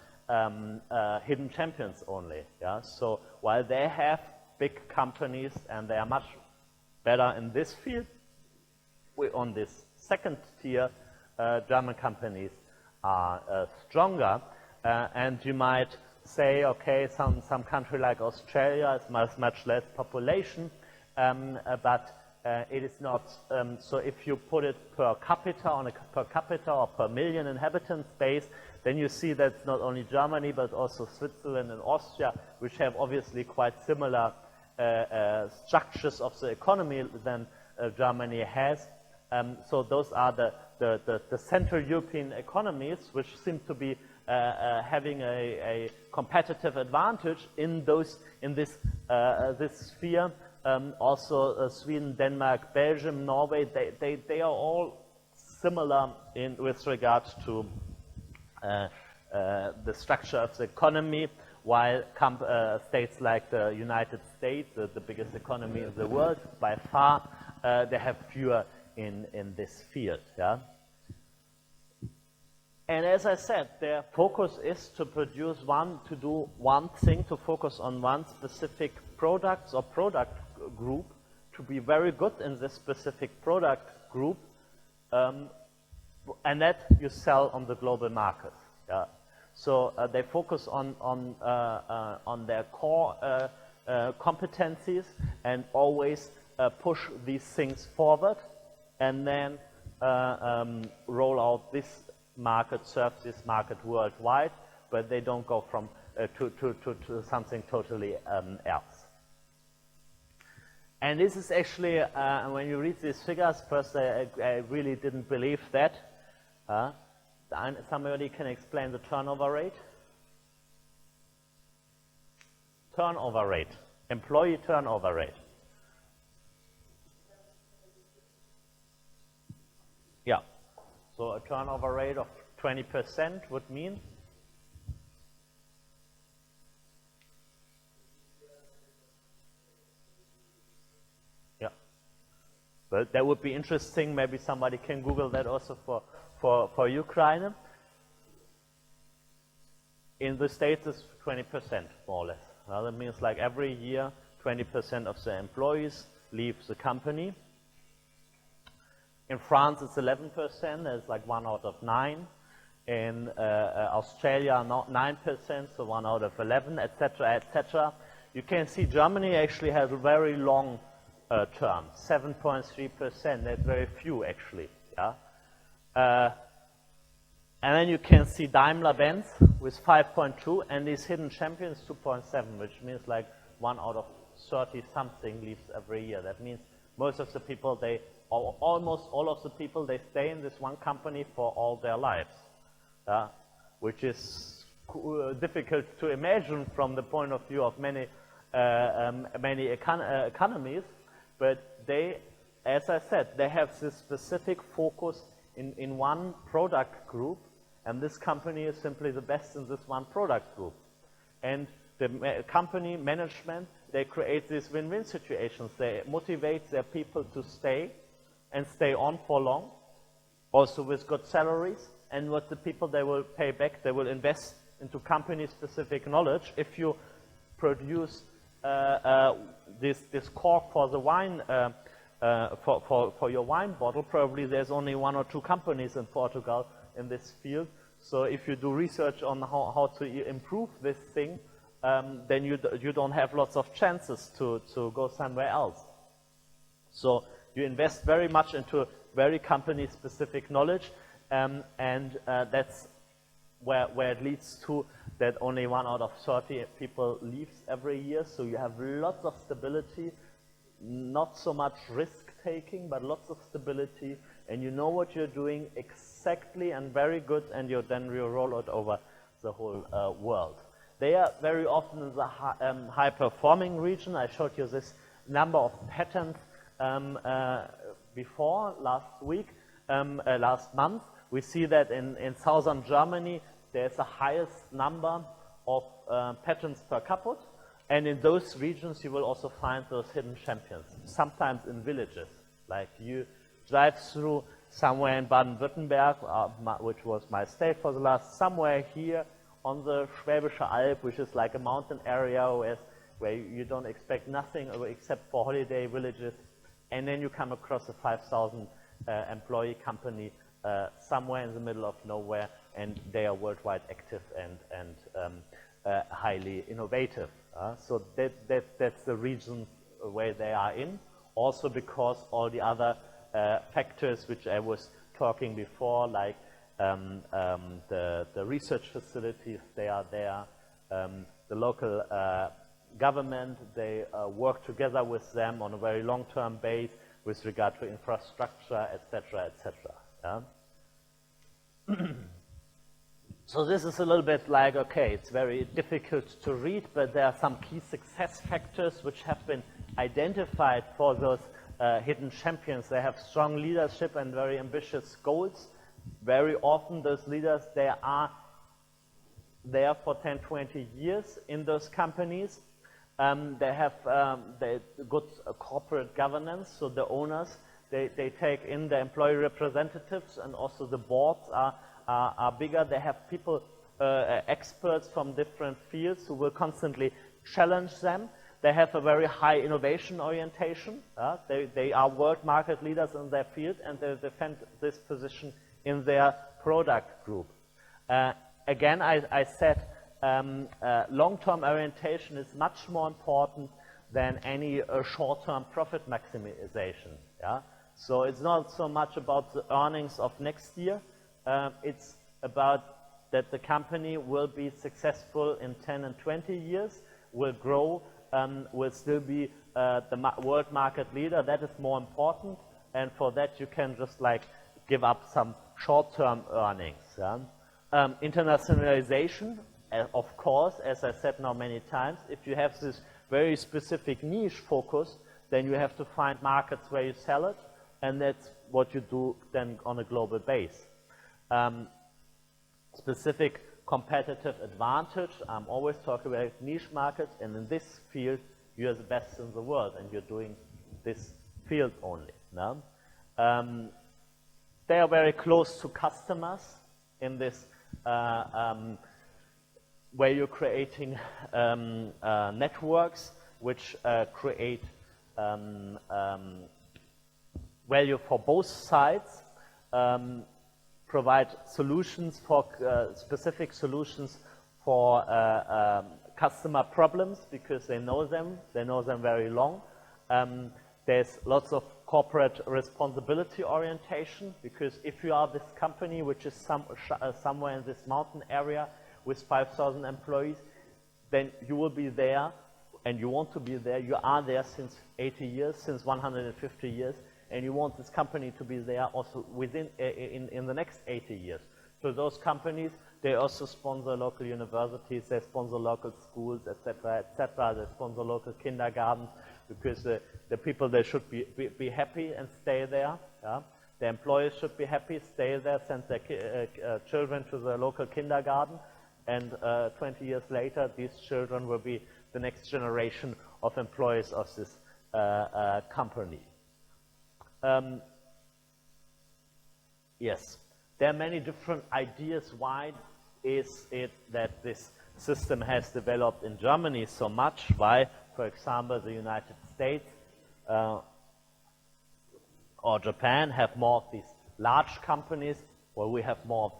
hidden champions only. Yeah? So while they have big companies and they are much better in this field, on this second tier, German companies are stronger. And you might say, okay, some country like Australia is much less population, but it is not, so if you put it per capita, on a per capita or per million inhabitants base, then you see that's not only Germany, but also Switzerland and Austria, which have obviously quite similar structures of the economy than Germany has. So those are the Central European economies, which seem to be having a competitive advantage in this sphere. Also Sweden, Denmark, Belgium, Norway, they are all similar with regard to the structure of the economy, while states like the United States, the biggest economy in the world by far, they have fewer in this field. Yeah? And as I said, their focus is to do one thing, to focus on one specific product or product group, to be very good in this specific product group, and that you sell on the global market. Yeah. So they focus on their core competencies and always push these things forward, and then roll out this market, serve this market worldwide, but they don't go from to something totally else. And this is actually, when you read these figures, first I really didn't believe that. Somebody can explain the turnover rate? Turnover rate, employee turnover rate. Yeah, so a turnover rate of 20% would mean? Yeah, but that would be interesting. Maybe somebody can Google that also for Ukraine. In the States, it's 20%, more or less. Well, that means like every year, 20% of the employees leave the company. In France, it's 11%. It's like 1 out of 9. In Australia, 9%, so 1 out of 11, etc., etc. You can see Germany actually has a very long term, 7.3%. That's very few, actually. Yeah. And then you can see Daimler-Benz with 5.2, and these hidden champions 2.7, which means like 1 out of 30 something leaves every year. That means most of the people, almost all of the people, they stay in this one company for all their lives, which is difficult to imagine from the point of view of many economies. But they, as I said, they have this specific focus in one product group, and this company is simply the best in this one product group. And the company management, they create these win-win situations. They motivate their people to stay and stay on for long, also with good salaries. And what the people they will pay back, they will invest into company-specific knowledge. If you produce this cork for the wine, for your wine bottle, probably there's only 1 or 2 companies in Portugal in this field. So if you do research on how to improve this thing, then you don't have lots of chances to go somewhere else. So you invest very much into very company-specific knowledge, and that's where it leads to that only 1 out of 30 people leaves every year. So you have lots of stability, not so much risk-taking, but lots of stability, and you know what you're doing exactly and very good, and then you roll it over the whole world. They are very often in the high-performing region. I showed you this number of patents before, last month. We see that in southern Germany, there's the highest number of patents per caput. And in those regions, you will also find those hidden champions, sometimes in villages. Like you drive through somewhere in Baden-Württemberg, which was my state for the last, somewhere here on the Schwäbische Alb, which is like a mountain area where you don't expect nothing except for holiday villages. And then you come across a 5,000 employee company somewhere in the middle of nowhere, and they are worldwide active and highly innovative. So that's the region where they are in. Also because all the other factors which I was talking before, like the research facilities, they are there. The local government, they work together with them on a very long-term base with regard to infrastructure, etc., etc. Yeah? So this is a little bit like, okay, it's very difficult to read, but there are some key success factors which have been identified for those hidden champions. They have strong leadership and very ambitious goals. Very often those leaders, they are there for 10, 20 years in those companies. They have good corporate governance, so the owners, they take in the employee representatives, and also the boards are bigger. They have people, experts from different fields who will constantly challenge them. They have a very high innovation orientation. They are world market leaders in their field, and they defend this position in their product group. Again, I said long-term orientation is much more important than any short-term profit maximization. Yeah? So it's not so much about the earnings of next year. It's about that the company will be successful in 10 and 20 years, will grow, will still be the world market leader. That is more important, and for that you can just like give up some short-term earnings. Yeah? Internationalization, of course, as I said now many times, if you have this very specific niche focus, then you have to find markets where you sell it, and that's what you do then on a global base. Specific competitive advantage, I'm always talking about niche markets, and in this field, you're the best in the world, and you're doing this field only. No? They are very close to customers in this where you're creating networks which create value for both sides, provide solutions for specific solutions for customer problems because they know them very long. There's lots of corporate responsibility orientation, because if you are this company which is somewhere in this mountain area with 5,000 employees, then you will be there and you want to be there. You are there since 80 years, since 150 years, and you want this company to be there also within in the next 80 years. So those companies, they also sponsor local universities, they sponsor local schools, etc., etc. They sponsor local kindergartens, because the people, they should be happy and stay there. Yeah? The employees should be happy, stay there, send their children to the local kindergarten, and 20 years later, these children will be the next generation of employees of this company. Yes, there are many different ideas why is it that this system has developed in Germany so much, why, for example, the United States or Japan have more of these large companies, while we have more of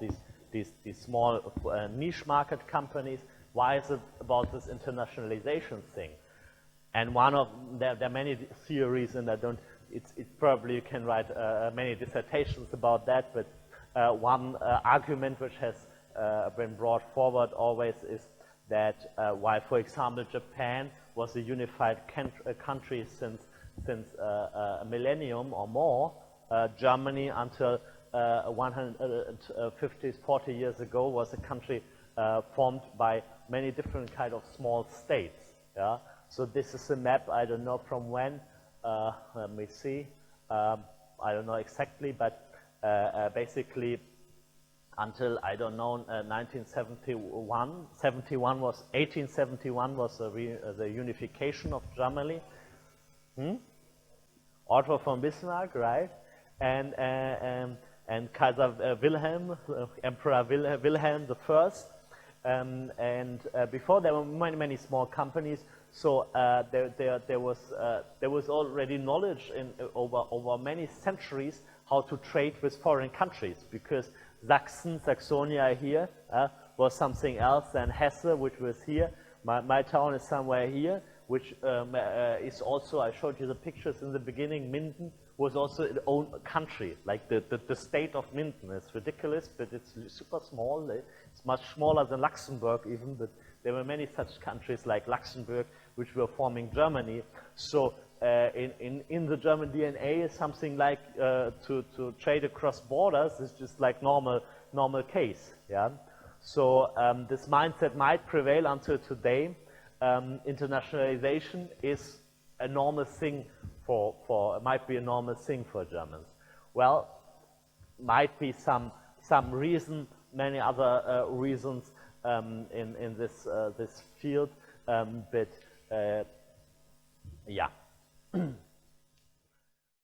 these small niche market companies. Why is it about this internationalization thing? And there are many theories, and it's probably you can write many dissertations about that, but one argument which has been brought forward always is that why, for example, Japan was a unified country since a millennium or more, Germany until 150, 40 years ago was a country formed by many different kind of small states. Yeah? So this is a map, I don't know from when, let me see, I don't know exactly, but basically until, I don't know, 1871 was the unification of Germany. Otto von Bismarck, right? And Kaiser Wilhelm, Emperor Wilhelm I. And before there were many small companies, so there was already knowledge over many centuries how to trade with foreign countries, because Saxonia here was something else than Hesse, which was here. My town is somewhere here, which is also, I showed you the pictures in the beginning, Minden was also its own country, like the state of Minden. It's ridiculous, but it's super small. It's much smaller than Luxembourg even, but there were many such countries like Luxembourg, which were forming Germany. So in the German DNA is something like to trade across borders is just like normal case. Yeah. So this mindset might prevail until today. Internationalization is a normal thing might be a normal thing for Germans. Well, might be some reason, many other reasons in this field, but yeah.